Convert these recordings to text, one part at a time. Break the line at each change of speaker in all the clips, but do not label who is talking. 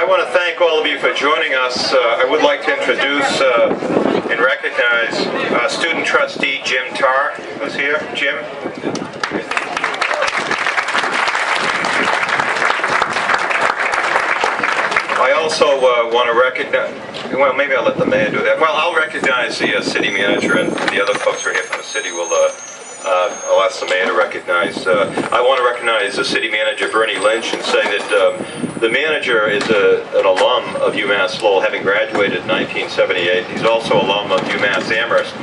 want to thank all of you for joining us. I would like to introduce and recognize student trustee Jim Tarr, who's here. Jim? I also want to recognize, well, maybe I'll let the mayor do that. Well, I'll recognize the city manager, and the other folks who are here from the city will, I'll ask the mayor to recognize. I want to recognize the city manager, Bernie Lynch, and say that the manager is an alum of UMass Lowell, having graduated in 1978. He's also an alum of UMass Amherst.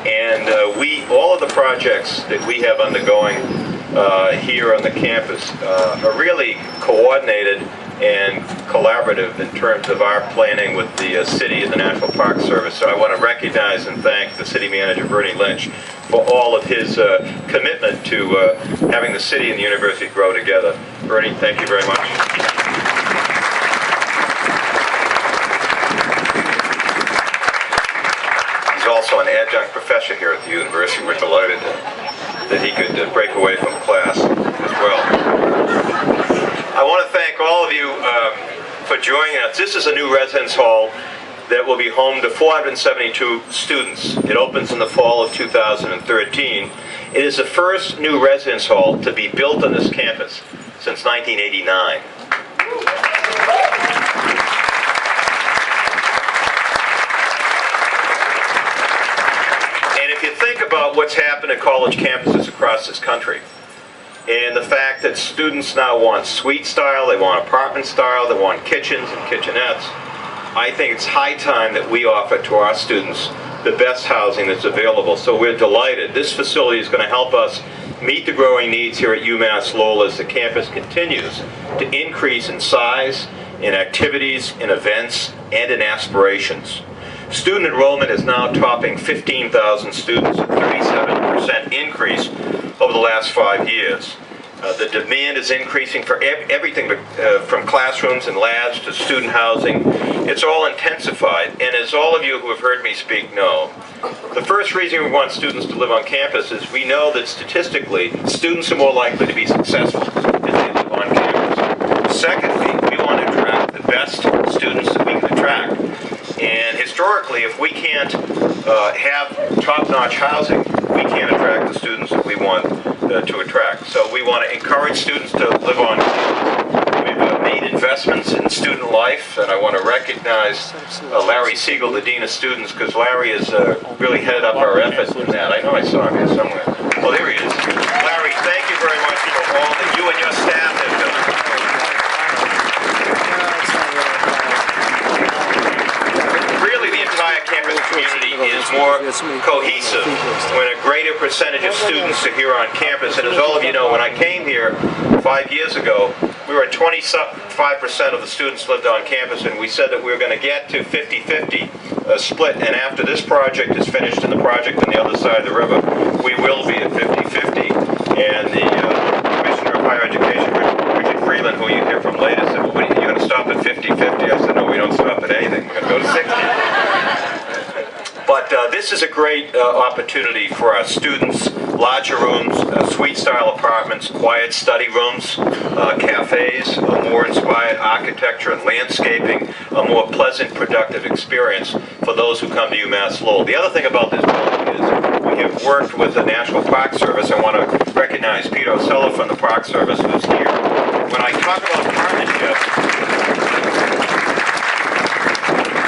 And all of the projects that we have undergoing here on the campus are really coordinated and collaborative in terms of our planning with the city and the National Park Service. So I want to recognize and thank the city manager, Bernie Lynch, for all of his commitment to having the city and the university grow together. Bernie, thank you very much. He's also an adjunct professor here at the university. We're delighted that he could break away from class as well. I want to thank all of you for joining us. This is a new residence hall that will be home to 472 students. It opens in the fall of 2013. It is the first new residence hall to be built on this campus since 1989. And if you think about what's happened at college campuses across this country, and the fact that students now want suite style, they want apartment style, they want kitchens and kitchenettes, I think it's high time that we offer to our students the best housing that's available. So we're delighted. This facility is going to help us meet the growing needs here at UMass Lowell as the campus continues to increase in size, in activities, in events, and in aspirations. Student enrollment is now topping 15,000 students, a 37% increase over the last 5 years. The demand is increasing for everything from classrooms and labs to student housing. It's all intensified, and as all of you who have heard me speak know, the first reason we want students to live on campus is we know that statistically, students are more likely to be successful if they live on campus. Secondly, we want to attract the best students that we can attract. And historically, if we can't have top-notch housing, we can't attract the students that we want to attract. So we want to encourage students to live on campus. We've made investments in student life, and I want to recognize Larry Siegel, the Dean of Students, because Larry has really headed up our efforts in that. I know I saw him here somewhere. Oh, there he is. Larry, thank you very much for all that you and your staff have done. Campus community is more cohesive when a greater percentage of students are here on campus. And as all of you know, when I came here 5 years ago, we were at 25% of the students lived on campus, and we said that we were going to get to 50-50 split. And after this project is finished and the project on the other side of the river, we will be at 50-50. And the Commissioner of Higher Education, Richard Freeland, who you hear from later, said, well, you're going to stop at 50-50? I said, no, we don't stop at anything. We're going to go to 60. But this is a great opportunity for our students. Larger rooms, suite-style apartments, quiet study rooms, cafes, more inspired architecture and landscaping, a more pleasant, productive experience for those who come to UMass Lowell. The other thing about this building is we have worked with the National Park Service. I want to recognize Peter O'Sullivan from the Park Service, who's here. When I talk about partnerships,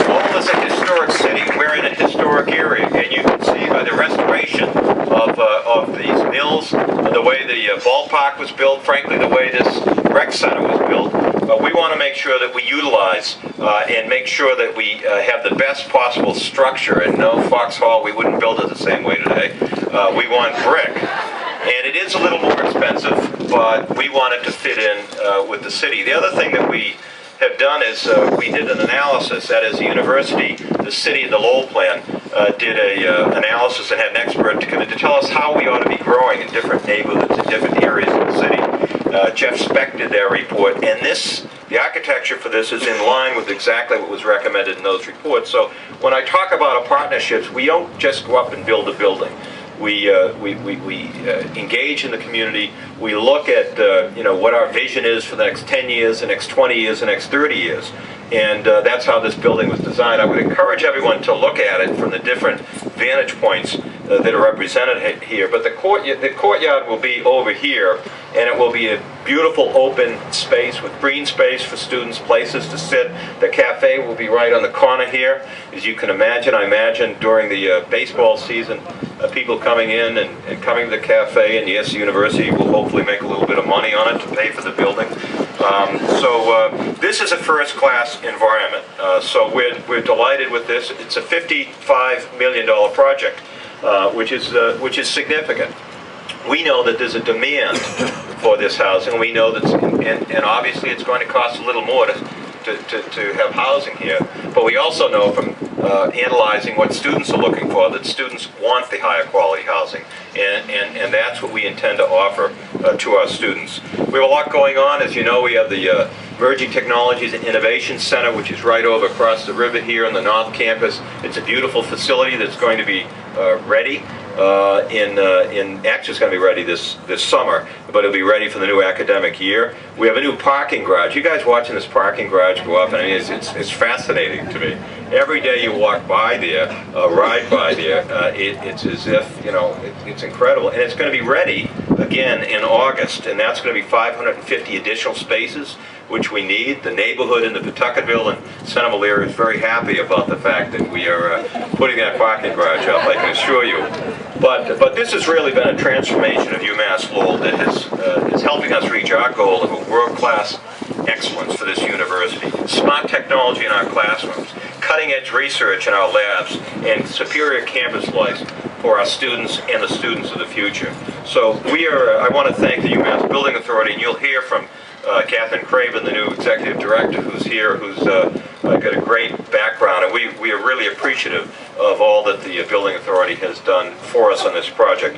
Lowell is a historic city. We're in a historic area, and you can see by the restoration of these mills, the way the ballpark was built, frankly, the way this rec center was built. We want to make sure that we utilize and make sure that we have the best possible structure. And no, Fox Hall, we wouldn't build it the same way today. We want brick. And it is a little more expensive, but we want it to fit in with the city. The other thing that we have done is we did an analysis. That is, the university, the city, and the Lowell plan did an analysis and had an expert to come in to tell us how we ought to be growing in different neighborhoods, in different areas of the city. Jeff Speck did their report, and the architecture for this is in line with exactly what was recommended in those reports. So when I talk about partnerships, we don't just go up and build a building. We engage in the community. We look at what our vision is for the next 10 years, the next 20 years, the next 30 years. And that's how this building was designed. I would encourage everyone to look at it from the different vantage points that are represented here. But the courtyard will be over here, and it will be a beautiful open space with green space for students, places to sit. The cafe will be right on the corner here. As you can imagine, I imagine during the baseball season, people coming in and coming to the cafe, and yes, the university will hopefully make a little bit of money on it to pay for the building. This is a first-class environment, so we're delighted with this. It's a $55 million project, which is significant. We know that there's a demand for this housing. We know that, and obviously it's going to cost a little more to have housing here. But we also know from analyzing what students are looking for that students want the higher quality housing, and that's what we intend to offer to our students. We have a lot going on. As you know, we have the Emerging Technologies and Innovation Center, which is right over across the river here on the North Campus. It's a beautiful facility that's going to be ready. Actually, it's going to be ready this summer, but it'll be ready for the new academic year. We have a new parking garage. You guys watching this parking garage go up, and I mean, it's fascinating to me. Every day you walk by there, ride by there, it's as if, you know, it's incredible. And it's going to be ready again in August, and that's going to be 550 additional spaces, which we need. The neighborhood in the Pawtucketville and Centerville area is very happy about the fact that we are putting that parking garage up, I can assure you. But this has really been a transformation of UMass Lowell that is helping us reach our goal of a world-class excellence for this university. Smart technology in our classrooms, cutting-edge research in our labs, and superior campus life for our students and the students of the future. So I want to thank the UMass Building Authority, and you'll hear from Catherine Craven, the new executive director, who's here, who's got a great background, and we are really appreciative of all that the Building Authority has done for us on this project.